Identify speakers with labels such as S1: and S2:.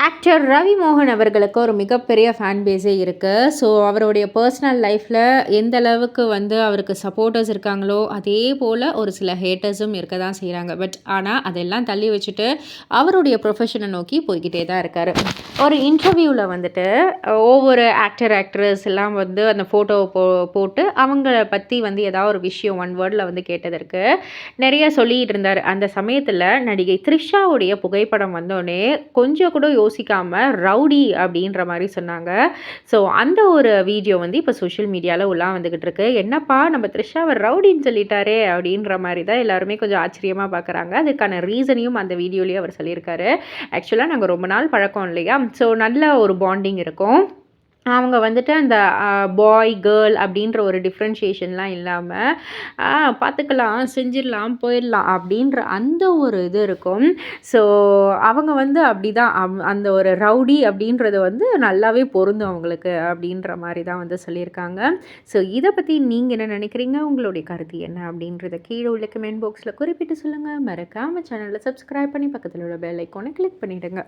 S1: Actor Ravi மோகன் அவர்களுக்கு ஒரு மிகப்பெரிய ஃபேன் பேஸே இருக்குது. ஸோ அவருடைய பர்சனல் லைஃப்பில் எந்த அளவுக்கு வந்து அவருக்கு சப்போர்ட்டர்ஸ் இருக்காங்களோ அதே போல் ஒரு சில ஹேட்டர்ஸும் இருக்க தான் செய்கிறாங்க. பட் ஆனால் அதெல்லாம் தள்ளி வச்சுட்டு அவருடைய ப்ரொஃபஷனை நோக்கி போய்கிட்டே தான் இருக்கார். ஒரு இன்டர்வியூவில் வந்துட்டு ஒவ்வொரு ஆக்ட்ரஸ் எல்லாம் வந்து அந்த ஃபோட்டோவை போட்டு அவங்கள பற்றி வந்து ஏதாவது ஒரு விஷயம் ஒன் வேர்டில் வந்து கேட்டதற்கு நிறைய சொல்லிகிட்டு இருந்தார். அந்த சமயத்தில் நடிகை த்ரிஷாவுடைய புகைப்படம் வந்தோடனே கொஞ்சம் கூட யோசிக்காமல் ரவுடி அப்படின்ற மாதிரி சொன்னாங்க. ஸோ அந்த ஒரு வீடியோ வந்து இப்போ சோஷியல் மீடியாவில் உள்ளே வந்துக்கிட்டு இருக்கு. என்னப்பா நம்ம த்ரிஷாவை ரவுடின்னு சொல்லிட்டாரே அப்படின்ற மாதிரி தான் எல்லாருமே கொஞ்சம் ஆச்சரியமாக பார்க்குறாங்க. அதுக்கான ரீசனையும் அந்த வீடியோலேயே அவர் சொல்லியிருக்காரு. ஆக்சுவலாக நாங்கள் ரொம்ப நாள் பழக்கம் இல்லையா, ஸோ நல்ல ஒரு பாண்டிங் இருக்கும். அவங்க வந்துட்டு அந்த பாய், கேர்ள் அப்படின்ற ஒரு டிஃப்ரென்ஷியேஷன்லாம் இல்லாமல் பார்த்துக்கலாம், செஞ்சிடலாம், போயிடலாம் அப்படின்ற அந்த ஒரு இது இருக்கும். ஸோ அவங்க வந்து அப்படி தான் அந்த ஒரு ரவுடி அப்படின்றது வந்து நல்லாவே பொருந்தும் அவங்களுக்கு அப்படின்ற மாதிரி தான் வந்து சொல்லியிருக்காங்க. ஸோ இதை பற்றி நீங்கள் என்ன நினைக்கிறீங்க? உங்களுடைய கருத்து என்ன அப்படின்றத கீழே உள்ள கமெண்ட் பாக்ஸில் குறிப்பிட்டு சொல்லுங்கள். மறக்காமல் சேனலை சப்ஸ்கிரைப் பண்ணி பக்கத்தில் உள்ள பெல் ஐக்கானை கிளிக் பண்ணிவிடுங்க.